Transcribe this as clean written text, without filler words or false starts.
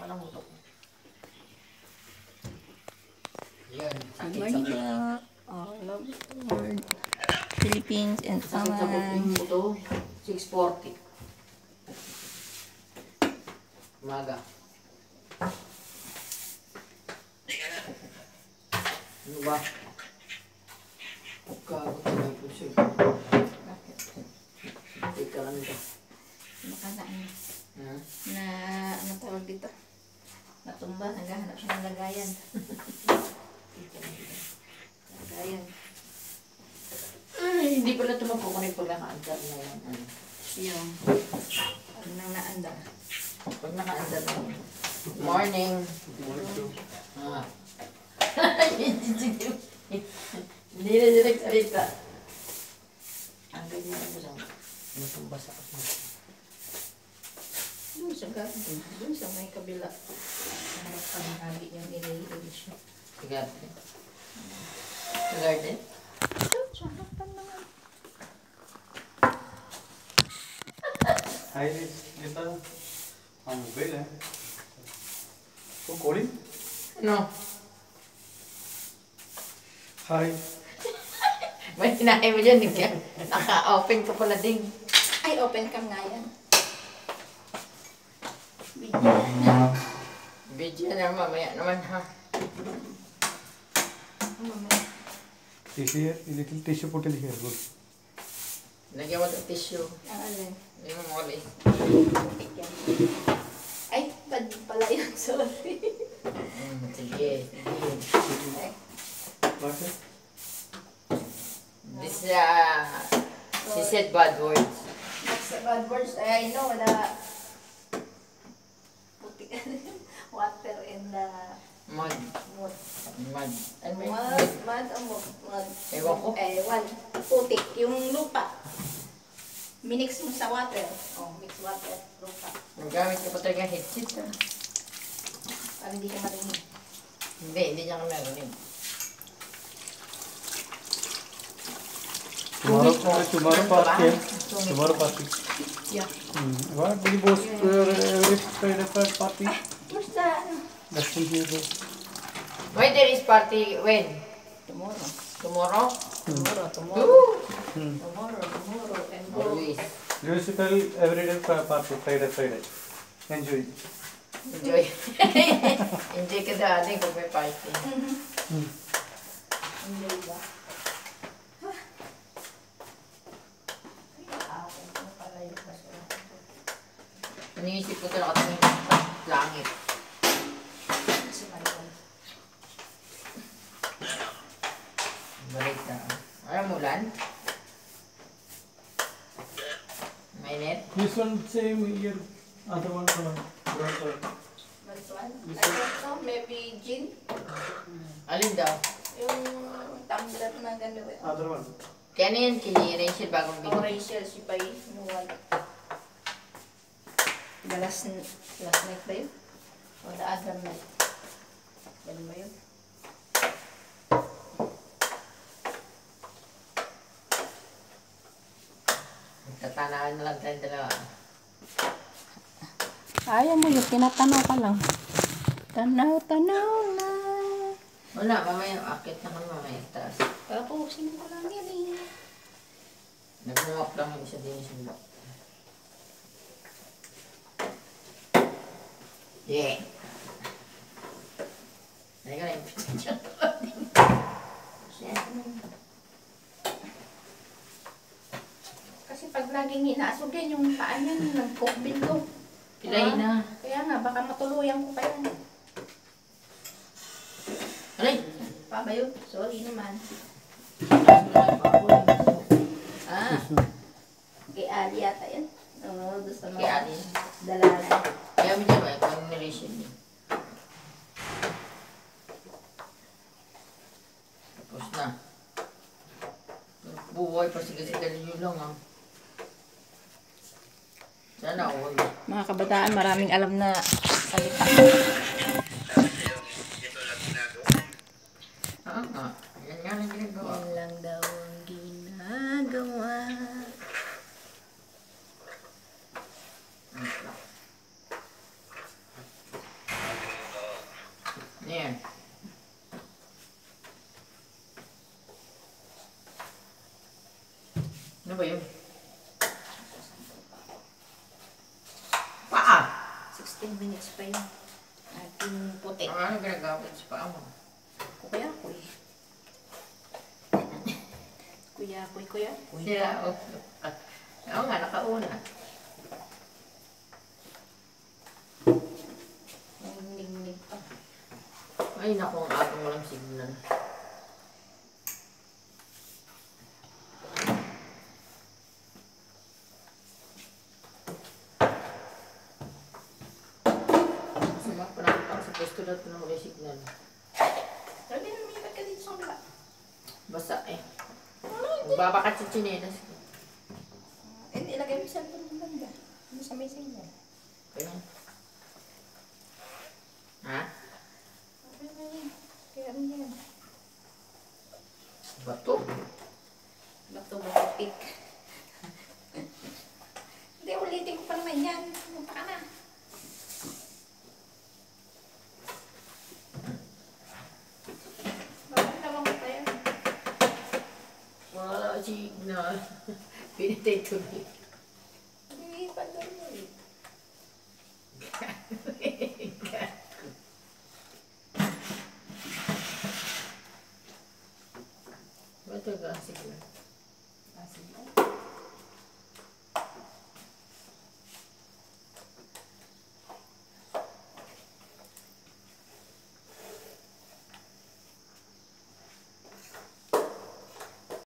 Nakalamutok. Yan. Good morning po. All of the world. Philippines and Oman. Ito, 6:40. Umaga. Ano ba? Pagkagot na lang po siya. Bakit? Teka lang ito. Nakadaan Ha? na ano tawag dito? Natumba. Naghahanap siya ng lagayan. Lagayan. Ay, hindi pala ito magkukunin pag naka-andar na yan. Ano? Yung pag nang naandar. Pag naka-andar na yan. Morning. Ah. Hindi na siya nagsalita. Ang ganyan mo sa natumba sa ako. Doon sa garden. Doon sa may kabila. Harap pa ng hali yung ilay-ilay siya. Sa garden. Sa garden? Doon sa harapan naman. Iris, kita ang mobile eh. So calling? Ano? Hi. May hinahay mo dyan, hindi ka. Naka-open ka pala din. Ay, open cam nga yan. Video. Video na mamaya naman ha. Mamaya. Tissue here, a little tissue put in here. Good. Lagyan mo ng tissue. Ang alin. Hindi mo ulit. Putik yan. Ay, bad pala yun. Sorry. Sige. Ay, Bakit? This, she said bad words. that's the bad words. I know na putik. Water in the Mud. mud. Mud. Ano ba yun? Mud o mud? Ewan ko. Ewan. Putik. Yung lupa. Minix mo sa water. Oh, mix water. Lupa. Magamit ka pa talaga headset ha. Para hindi ka marinig. Hindi niya ka narinig. Tomorrow party. Tomorrow party. Yeah. What? We both every Friday party. Where's the ano? That's in here. When there is party, when? Tomorrow. Tomorrow? Tomorrow. Woo! Tomorrow. And go. Always. Musical everyday party. Friday. Enjoy. Enjoy. Enjoy ka dati kung may party. Enjoy ba? Akin ko pala yung basura. Iniisip ko talaga ito ng langit. Kasi malawal. Balik na. Alam mo, Lan? Mainit? This one same here. Other one brown color. But one? I don't know. Maybe gin? Alin daw? Yung tumbler na gano'n. Other one. Kaya na yan, kini Rachel bagong Yung bigay. Rachel, si Pai. Yung wala. The last night ba yun? O the other night? Ganun ba yun? Tatanaan na lang tayong dalawa. Ayaw mo yun, tinatanaw ka lang. Tanaw na. Wala, mamaya, akit na kami mamaya taas. Papusin ko lang yan eh. Nag-mop lang yung isa din sa blok. Yeah. Halika na yung picture ko. Kasi pag laging inaasog yan, yung paa niyan, nag-cookbil ko. Pilay na. Kaya nga, baka matuluyan ko pa yan. Alay! Pa ba yun? Sorry naman. Ah, kay Ali yata yan. Oo, doon sa mga Kay Ali. dalalan. Kaya mo dyan ba, kung niration niya. Tapos na. Buhay pa sigal-sigal yun lang ah. Sana all. Mga kabataan, maraming alam na salita. Nga. Yan nga lang ginagawa. Yan lang daw ang ginagawa. Ayan. Ano ba yun? Paa! 16 minutes pa yun. At yung puti. Ano ginagamit sa paa mo? Kuya-kuy. Kuya-kuy, kuya-kuy. Sila, oh. Oo nga, nakauna. Ning-ning pa. Ay, naku, ang ating walang signal. Sumak pa natin ako sa pwesto natin na walang signal. Sabi na lumipat ka dito sa kabila. Basa eh. Magbabakat sa chinelas ko. Ilagay mo sa cellphone ng banda. Ano sa may signal? Kaya. Ha? Okay na yan. Kaya ano yan? Bato? Bato ba pick? Hindi, ulitin ko pa naman yan. Punta ka na. Bakit naman ko pa yan? Wala signal. Pinitay tuloy. Hindi, pagdari mo eh. Bato ka signal.